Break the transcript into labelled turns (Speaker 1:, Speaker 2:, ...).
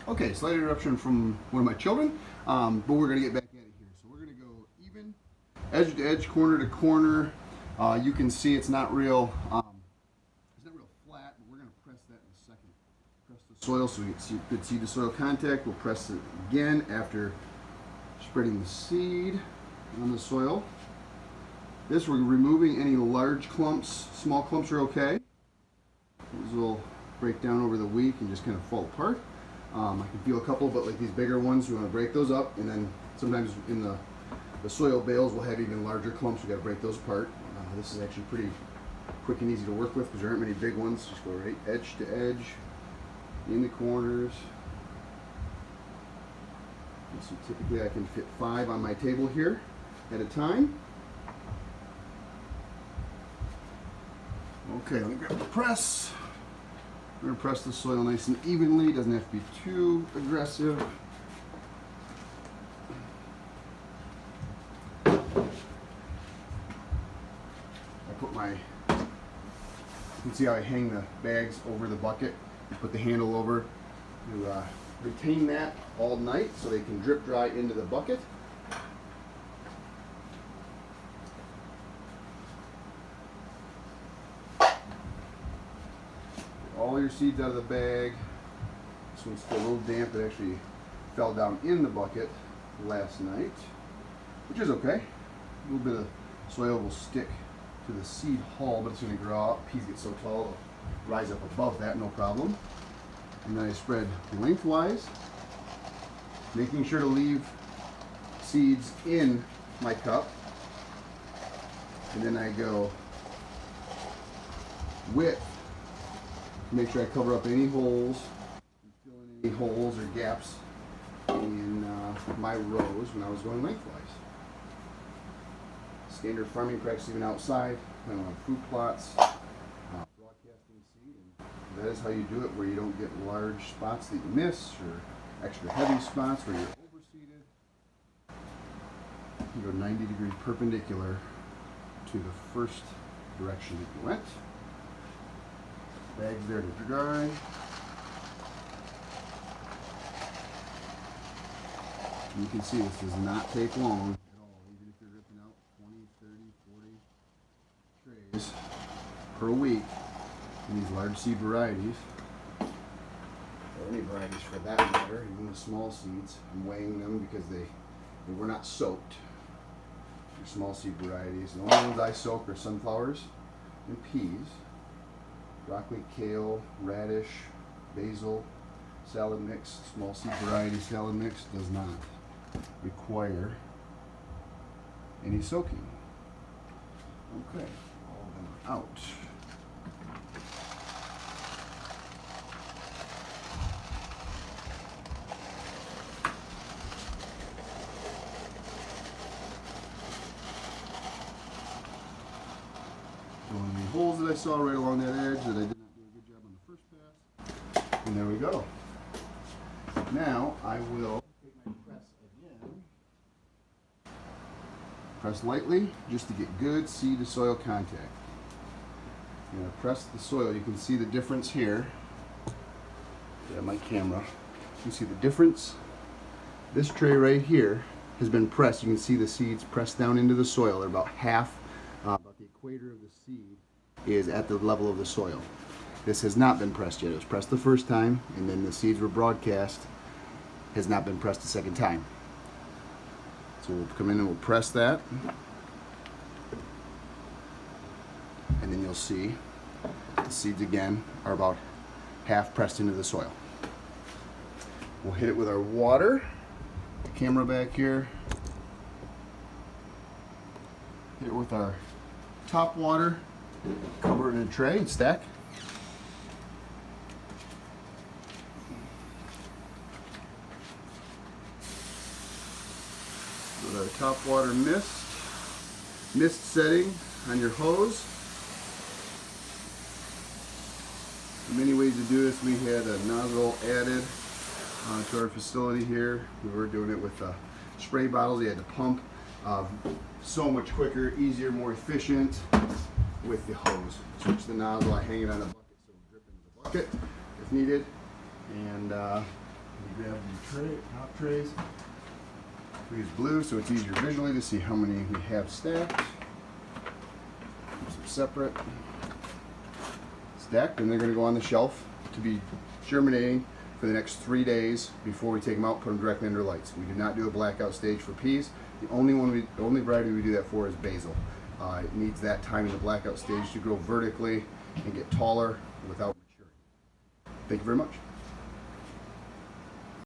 Speaker 1: Okay, slight interruption from one of my children, but we're going to get back at it here. So we're going to go even, edge to edge, corner to corner. You can see it's not real flat, but we're going to press that in a second. Press the soil so you can see the soil contact. We'll press it again after spreading the seed on the soil. This, we're removing any large clumps. Small clumps are okay. Those will break down over the week and just kind of fall apart. I can feel a couple, but like these bigger ones, we want to break those up, and then sometimes in the soil bales we'll have even larger clumps. We got to break those apart. This is actually pretty quick and easy to work with because there aren't many big ones. Just go right edge to edge, in the corners. So typically I can fit 5 on my table here at a time. Okay, let me grab the press. We're going to press the soil nice and evenly. It doesn't have to be too aggressive. I put my, you can see how I hang the bags over the bucket. I put the handle over to retain that all night so they can drip dry into the bucket. All your seeds out of the bag. This one's still a little damp. It actually fell down in the bucket last night, which is okay. A little bit of soil will stick to the seed hull, but it's going to grow out. Peas get so tall, they'll rise up above that, no problem. And then I spread lengthwise, making sure to leave seeds in my cup. And then I go width. Make sure I cover up any holes, fill in any holes or gaps in my rows when I was going lengthwise. Standard farming practice even outside, on food plots, broadcasting seed, and that is how you do it, where you don't get large spots that you miss or extra heavy spots where you're overseeded. You go 90 degrees perpendicular to the first direction that you went. Bags there to dry. You can see this does not take long at all, even if you're ripping out 20, 30, 40 trays per week in these large seed varieties, or any varieties for that matter, even the small seeds. I'm weighing them because they were not soaked. They're small seed varieties. The only ones I soak are sunflowers and peas. Broccoli, kale, radish, basil, salad mix, small seed variety salad mix does not require any soaking. Okay, all of them are out. Any holes that I saw right along that edge that I did not do a good job on the first pass. And there we go. Now I will take my press again. Press lightly just to get good seed to soil contact. I'm going to press the soil. You can see the difference here. Yeah, my camera. You can see the difference. This tray right here has been pressed. You can see the seeds pressed down into the soil. They're about half. About the equator of the seed is at the level of the soil. This has not been pressed yet. It was pressed the first time, and then the seeds were broadcast. Has not been pressed a second time. So we'll come in and we'll press that, and then you'll see the seeds again are about half pressed into the soil. We'll hit it with our water. The camera back here. Hit it with our top water, cover it in a tray and stack. With our top water mist setting on your hose. There are many ways to do this. We had a nozzle added to our facility here. We were doing it with spray bottles. You had to pump. So much quicker, easier, more efficient with the hose. Switch the nozzle, I hang it on the bucket so it'll drip into the bucket if needed, and you grab the top trays. We use blue so it's easier visually to see how many we have stacked. Keep them separate. Stacked, and they're going to go on the shelf to be germinating for the next 3 days before we take them out, put them directly under lights. We do not do a blackout stage for peas. The only variety we do that for is basil. It needs that time in the blackout stage to grow vertically and get taller without maturing. Thank you very much.